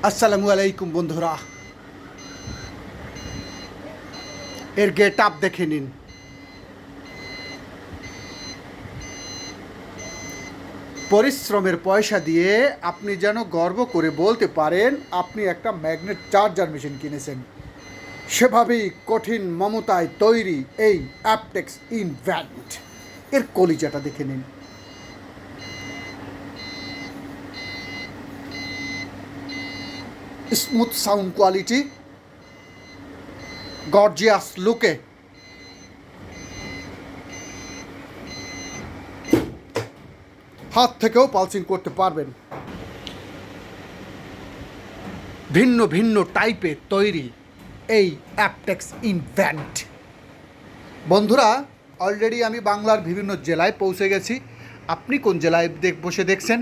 আসসালামু আলাইকুম বন্ধুরা, এর গেট আপ দেখে নিন। পরিশ্রমের পয়সা দিয়ে আপনি যেন গর্ব করে বলতে পারেন আপনি একটা ম্যাগনেট চার্জার মেশিন কিনেছেন। সেভাবেই কঠিন মমতায় তৈরি এই অ্যাপটেক্স ইনভ্যান্ট এর কলিজাটা দেখে নিন। স্মুথ সাউন্ড কোয়ালিটি, গর্জিয়াস লুকে, হাত থেকেও পালসিং করতে পারবেন। ভিন্ন ভিন্ন টাইপের তৈরি এই অ্যাপটেক্স ইনভ্যান্ট। বন্ধুরা, অলরেডি আমি বাংলার বিভিন্ন জেলায় পৌঁছে গেছি। আপনি কোন জেলায় বসে দেখছেন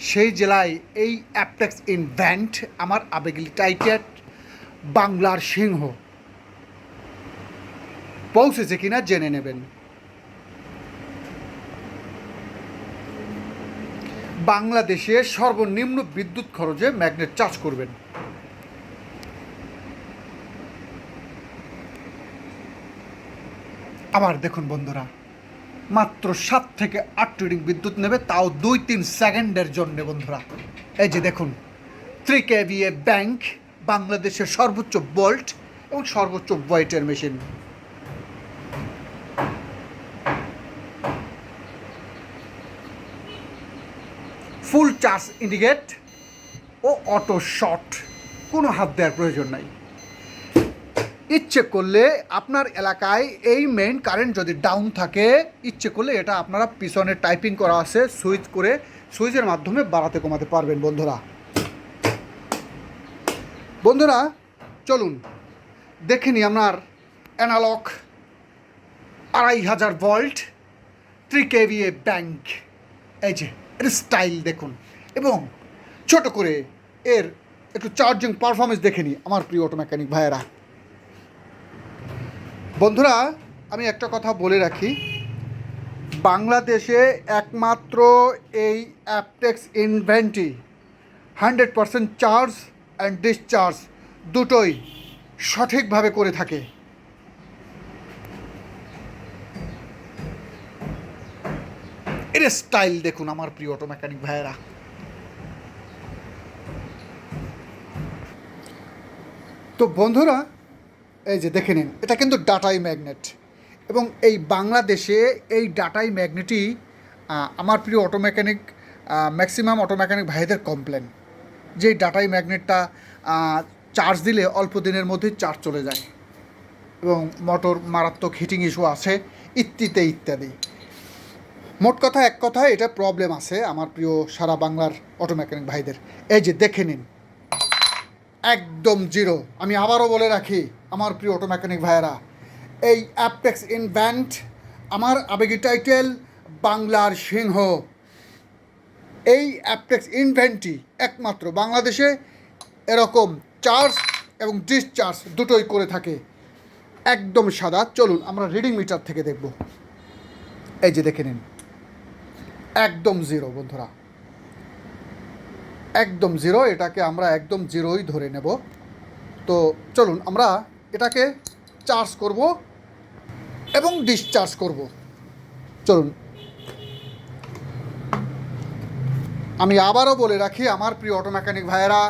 সেই জেলায় এই অ্যাপটেক্স ইনভ্যান্ট আমার আবেগলি টাইটেড বাংলার সিংহ পৌঁছেছে কিনা জেনে নেবেন। বাংলাদেশে সর্বনিম্ন বিদ্যুৎ খরচে ম্যাগনেট চার্জ করবেন। আবার দেখুন বন্ধুরা, মাত্র 7 থেকে 8 রিডিং বিদ্যুৎ নেবে, তাও 2-3 সেকেন্ডের জন্য। বন্ধুরা, এই যে দেখুন 3 kVA ব্যাংক, বাংলাদেশের সর্বোচ্চ ভোল্ট এবং সর্বোচ্চ ওয়েটের মেশিন। ফুল চার্জ ইন্ডিকেট ও অটো শট, কোনো হাত দেওয়ার প্রয়োজন নাই। ইচ্ছে করলে আপনার এলাকায় এই মেইন কারেন্ট যদি ডাউন থাকে, ইচ্ছে করলে এটা আপনারা পিছনে টাইপিং করা আছে, সুইচ করে সুইচের মাধ্যমে বাড়াতে কমাতে পারবেন। বন্ধুরা চলুন দেখে নিই আপনার অ্যানালগ 2500 ভোল্ট 3 kVA ব্যাংক। এই যে এর স্টাইল দেখুন, এবং ছোট করে এর একটু চার্জিং পারফরমেন্স দেখে নিই আমার প্রিয় অটো মেকানিক ভাইয়েরা। বন্ধুরা, আমি একটা কথা বলে রাখি, বাংলাদেশে একমাত্র এই অ্যাপটেক্স ইনভ্যান্টই 100% চার্জ অ্যান্ড ডিসচার্জ দুটোই সঠিকভাবে করে থাকে। এর স্টাইল দেখুন আমার প্রিয় অটো মেকানিক ভাইয়েরা। তো বন্ধুরা, এই যে দেখে নিন, এটা কিন্তু ডাটাই ম্যাগনেট, এবং এই বাংলাদেশে এই ডাটাই ম্যাগনেটই আমার প্রিয় auto mechanic, maximum auto mechanic ভাইদের কমপ্লেন যে এই ডাটাই ম্যাগনেটটা চার্জ দিলে অল্প দিনের মধ্যেই চার্জ চলে যায় এবং মোটর মারাত্মক হিটিং ইস্যু আছে ইত্যাদি। মোট কথা, এক কথায় এটা প্রবলেম আছে আমার প্রিয় সারা বাংলার অটো মেকানিক ভাইদের। এই যে দেখে নিন, একদম জিরো। আমি আবারও বলে রাখি আমার প্রিয় অটো মেকানিক ভাইয়েরা, এই অ্যাপটেক্স ইনভ্যান্ট আমার আবেগী টাইটেল বাংলার সিংহ। এই অ্যাপটেক্স ইনভ্যান্টই একমাত্র বাংলাদেশে এরকম চার্জ এবং ডিসচার্জ দুটোই করে থাকে। একদম সাদা। চলুন আমরা রিডিং মিটার থেকে দেখব। এই যে দেখে নিন, একদম জিরো বন্ধুরা, একদম জিরো। এটাকে আমরা একদম জিরোই ধরে নেব। তো চলুন আমরা এটাকে চার্জ করব এবং ডিসচার্জ করব। চলুন, আমি আবারও বলে রাখি আমার প্রিয় অটো মেকানিক ভাইয়েরা,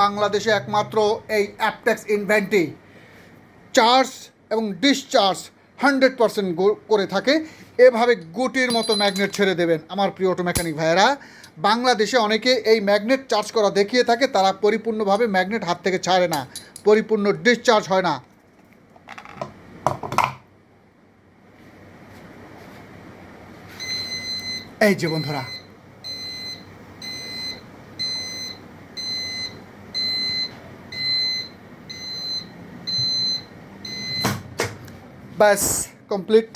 বাংলাদেশে একমাত্র এই অ্যাপটেক্স ইনভ্যান্টই চার্জ এবং ডিসচার্জ 100% করে থাকে। এভাবে গুটির মতো ম্যাগনেট ছেড়ে দেবেন আমার প্রিয় অটো মেকানিক ভাইয়েরা। বাংলাদেশে অনেকে এই ম্যাগনেট চার্জ করা দেখিয়ে থাকে, তারা পরিপূর্ণভাবে ম্যাগনেট হাত থেকে ছাড়ে না, পরিপূর্ণ ডিসচার্জ হয় না। এই যে বন্ধুরা, ব্যাস কমপ্লিট,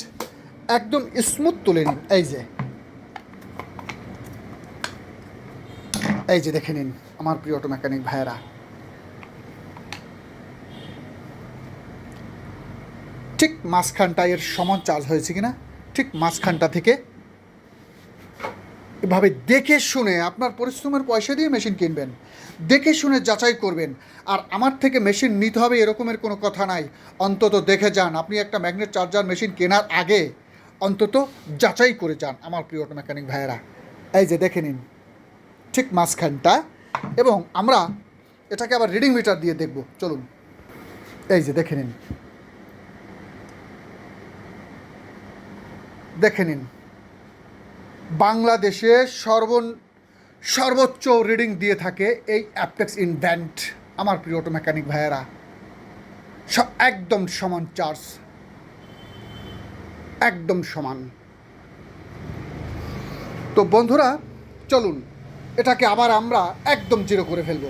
একদম স্মুথ তুলে নিন। এই যে দেখে নিন আমার প্রিয় অটো মেকানিক ভাইয়েরা। ঠিক মাঝখানটা এর সমান চার্জ হয়েছে কিনা, ঠিক মাঝখানটা থেকে এভাবে দেখে শুনে আপনার পরিশ্রমের পয়সা দিয়ে মেশিন কিনবেন, দেখে শুনে যাচাই করবেন। আর আমার থেকে মেশিন নিতে হবে এরকমের কোনো কথা নাই। অন্তত দেখে যান, আপনি একটা ম্যাগনেট চার্জার মেশিন কেনার আগে অন্তত যাচাই করে যান আমার প্রিয় অটো মেকানিক ভাইয়েরা। এই যে দেখে নিন ঠিক মাঝখানটা, এবং আমরা এটাকে আবার রিডিং মিটার দিয়ে দেখব, চলুন। এই যে দেখে নিন, দেখে নিন বাংলাদেশে সর্বোচ্চ রিডিং দিয়ে থাকে এই অ্যাপেক্স ইনভেন্ট আমার প্রিয় অটো মেকানিক ভাইয়েরা। একদম সমান চার্জ, একদম সমান। তো বন্ধুরা চলুন এটাকে আবার আমরা একদম জিরো করে ফেলব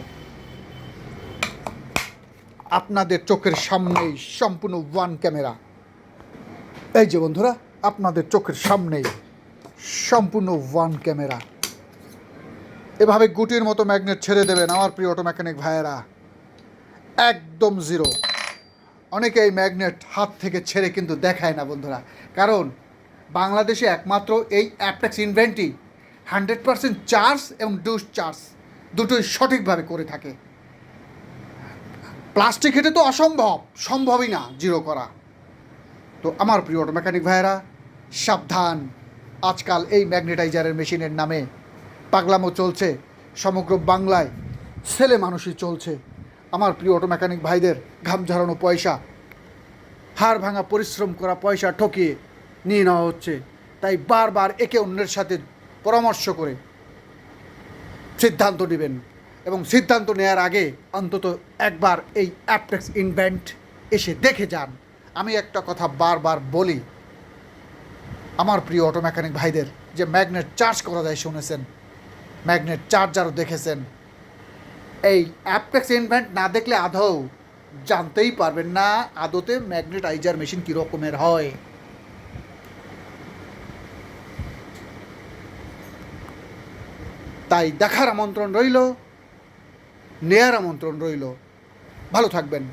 আপনাদের চোখের সামনেই, সম্পূর্ণ ওয়ান ক্যামেরা। এই যে বন্ধুরা আপনাদের চোখের সামনেই সম্পূর্ণ ওয়ান ক্যামেরা। এভাবে গুটির মতো ম্যাগনেট ছেড়ে দেবেন আমার প্রিয় অটো মেকানিক ভাইয়েরা, একদম জিরো। অনেকে এই ম্যাগনেট হাত থেকে ছেড়ে কিন্তু দেখায় না বন্ধুরা, কারণ বাংলাদেশে একমাত্র এই অ্যাপেক্স ইনভেন্টই 100% চার্জ এবং ডুস চার্জ দুটোই সঠিকভাবে করে থাকে। প্লাস্টিক হেঁটে তো সম্ভবই না জিরো করা। তো আমার প্রিয় অটো মেকানিক ভাইয়েরা সাবধান, আজকাল এই ম্যাগনেটাইজারের মেশিনের নামে পাগলামো চলছে সমগ্র বাংলায়, ছেলে মানুষই চলছে। আমার প্রিয় অটো মেকানিক ভাইদের ঘাম ঝরানো পয়সা, হাড় ভাঙা পরিশ্রম করা পয়সা ঠকিয়ে নিয়ে নেওয়া হচ্ছে। তাই বারবার একে অন্যের সাথে পরামর্শ করে সিদ্ধান্ত নেবেন, এবং সিদ্ধান্ত নেওয়ার আগে অন্তত একবার এই অ্যাপেক্স ইনভেন্ট এসে দেখে যান। আমি একটা কথা বারবার বলি আমার প্রিয় অটো মেকানিক ভাইদের, যে ম্যাগনেট চার্জ করা যায় শুনেছেন, ম্যাগনেট চার্জারও দেখেছেন, এই অ্যাপেক্স ইনভেন্ট না দেখলে আদৌ জানতেই পারবেন না আদতে ম্যাগনেটাইজার মেশিন কী রকমের হয়। তাই দেখার আমন্ত্রণ রইল, নেয়ার আমন্ত্রণ রইল। ভালো থাকবেন।